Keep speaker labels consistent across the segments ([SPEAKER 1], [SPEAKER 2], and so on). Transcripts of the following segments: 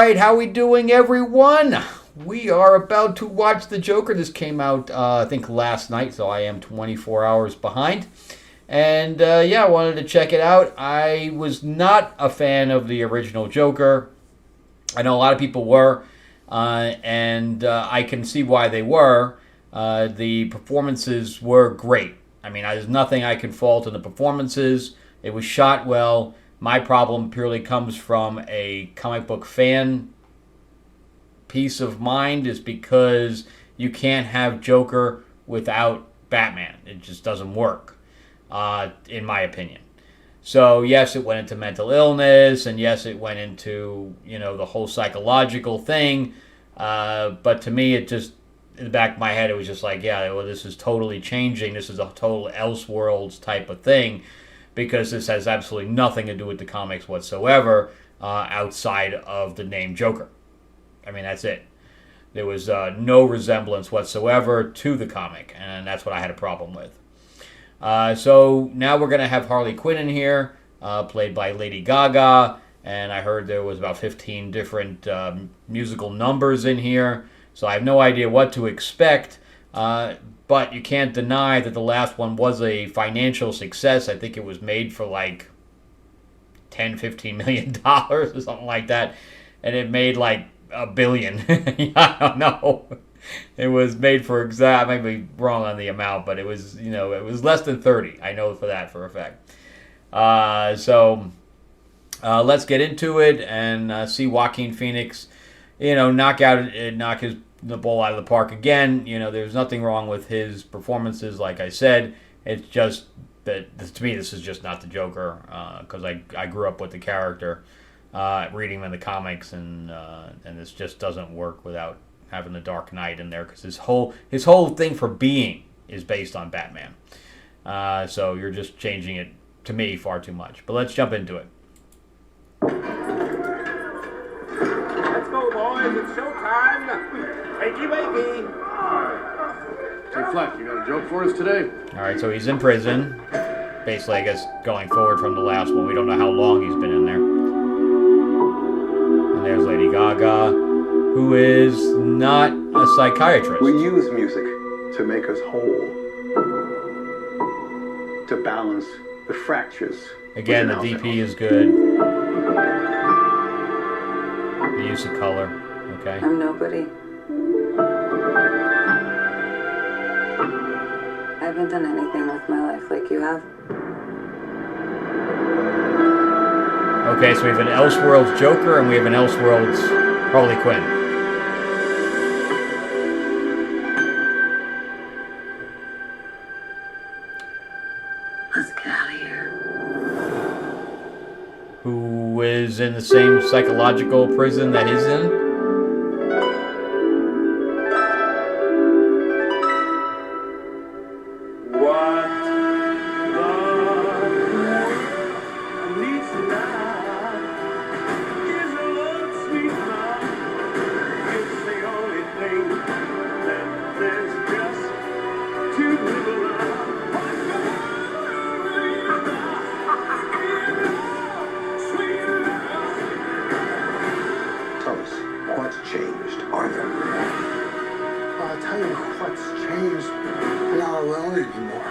[SPEAKER 1] right, how we doing, everyone? We are about to watch The Joker. This came out, I think, last night, so I am 24 hours behind. And, yeah, I wanted to check it out. I was not a fan of the original Joker. I know a lot of people were, and I can see why they were. The performances were great. I mean, there's nothing I can fault in the performances. It was shot well. My problem purely comes from a comic book fan peace of mind, is because you can't have Joker without Batman. It just doesn't work, in my opinion. So, yes, it went into mental illness, and yes, it went into, the whole psychological thing. But to me, it just, in the back of my head, it was just like, yeah, well, this is totally changing. This is a total Elseworlds type of thing, because this has absolutely nothing to do with the comics whatsoever, outside of the name Joker. I mean, that's it. There was no resemblance whatsoever to the comic, and that's what I had a problem with. So now we're going to have Harley Quinn in here, played by Lady Gaga, and I heard there was about 15 different musical numbers in here, so I have no idea what to expect. But you can't deny that the last one was a financial success. I think it was made for like $10-15 million or something like that. And it made like $1 billion. I don't know. It was made for I might be wrong on the amount, but it was, it was less than 30. I know for that for a fact. So let's get into it and see Joaquin Phoenix, knock the ball out of the park again. There's nothing wrong with his performances, like I said. It's just that, to me, this is just not the Joker, because I grew up with the character, reading him in the comics, and this just doesn't work without having the Dark Knight in there, because his whole thing for being is based on Batman. So you're just changing it, to me, far too much. But let's jump into it.
[SPEAKER 2] Let's go, boys. It's showtime. Wakey, wakey.
[SPEAKER 3] Hey, Fleck, you got a joke for us today?
[SPEAKER 1] All right, so he's in prison. Basically, I guess, going forward from the last one. We don't know how long he's been in there. And there's Lady Gaga, who is not a psychiatrist.
[SPEAKER 4] We use music to make us whole, to balance the fractures.
[SPEAKER 1] Again, the DP is good. The use of color, okay.
[SPEAKER 5] I'm nobody. I haven't done anything with my life like you have.
[SPEAKER 1] Okay, so we have an Elseworlds Joker and we have an Elseworlds Harley Quinn.
[SPEAKER 5] Let's get out of here.
[SPEAKER 1] Who is in the same psychological prison that he's in?
[SPEAKER 4] What's changed, Arthur?
[SPEAKER 3] I'll tell you what's changed. I'm not alone anymore.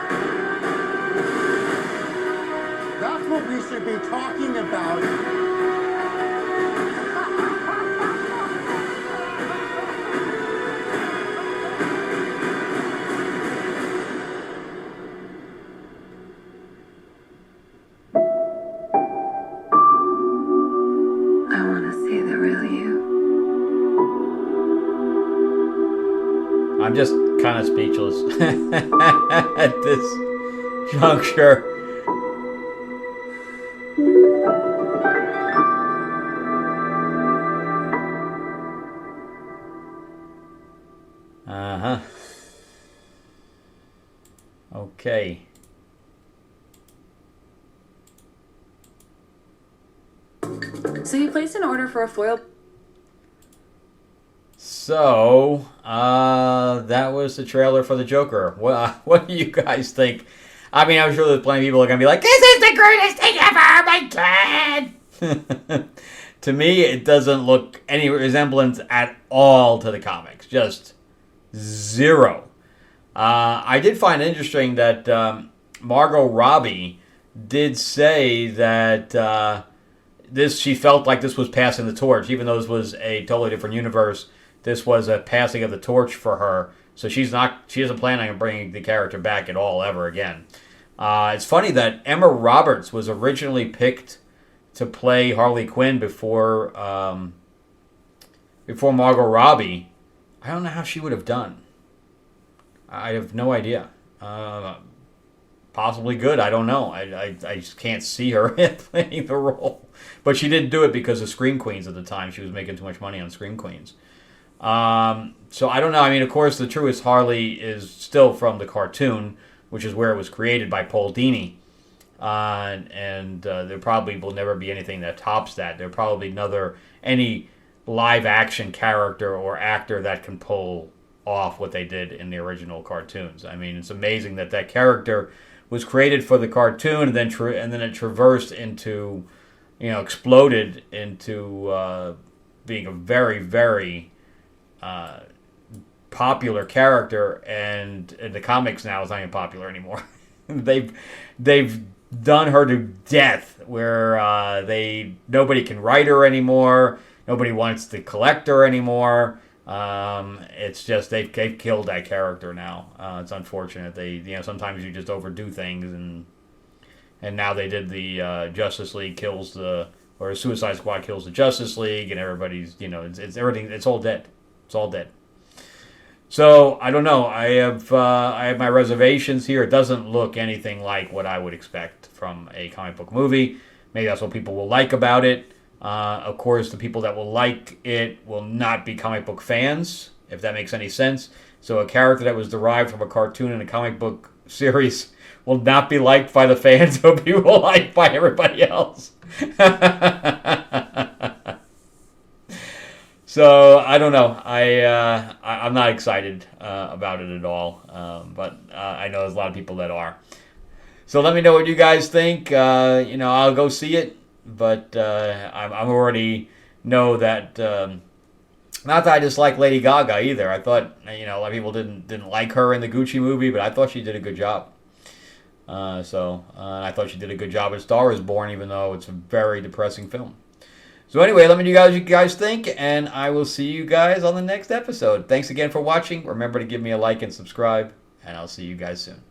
[SPEAKER 6] That's what we should be talking about.
[SPEAKER 5] I want to see the real you.
[SPEAKER 1] I'm just kind of speechless at this juncture. Uh-huh. Okay.
[SPEAKER 7] So you placed an order for a foil...
[SPEAKER 1] So, that was the trailer for the Joker. What do you guys think? I mean, I'm sure there's plenty of people who are going to be like, this is the greatest thing ever, my God! To me, it doesn't look any resemblance at all to the comics. Just zero. I did find it interesting that Margot Robbie did say that she felt like this was passing the torch, even though this was a totally different universe. This was a passing of the torch for her, so she isn't planning on bringing the character back at all ever again. It's funny that Emma Roberts was originally picked to play Harley Quinn before Margot Robbie. I don't know how she would have done. I have no idea. Possibly good. I don't know. I just can't see her playing the role. But she didn't do it because of Scream Queens at the time. She was making too much money on Scream Queens. So I don't know. I mean, of course, the truest Harley is still from the cartoon, which is where it was created by Paul Dini. And there probably will never be anything that tops that. There probably any live action character or actor that can pull off what they did in the original cartoons. I mean, it's amazing that character was created for the cartoon and then it traversed into, exploded into being a very, very popular character, and in the comics now it's not even popular anymore. They've done her to death, where nobody can write her anymore. Nobody wants to collect her anymore. It's just they've killed that character now. It's unfortunate. Sometimes you just overdo things, and now they did the Justice League or Suicide Squad kills the Justice League, and everybody's it's everything. It's all dead. It's all dead. So I don't know. I have my reservations here. It doesn't look anything like what I would expect from a comic book movie. Maybe that's what people will like about it. Of course, the people that will like it will not be comic book fans, if that makes any sense. So a character that was derived from a cartoon in a comic book series will not be liked by the fans. It'll be liked by everybody else. So I don't know. I'm not excited about it at all. But I know there's a lot of people that are. So let me know what you guys think. I'll go see it. But I'm already know that not that I dislike Lady Gaga either. I thought a lot of people didn't like her in the Gucci movie, but I thought she did a good job. I thought she did a good job at Star Is Born, even though it's a very depressing film. So anyway, let me know what you guys think, and I will see you guys on the next episode. Thanks again for watching. Remember to give me a like and subscribe, and I'll see you guys soon.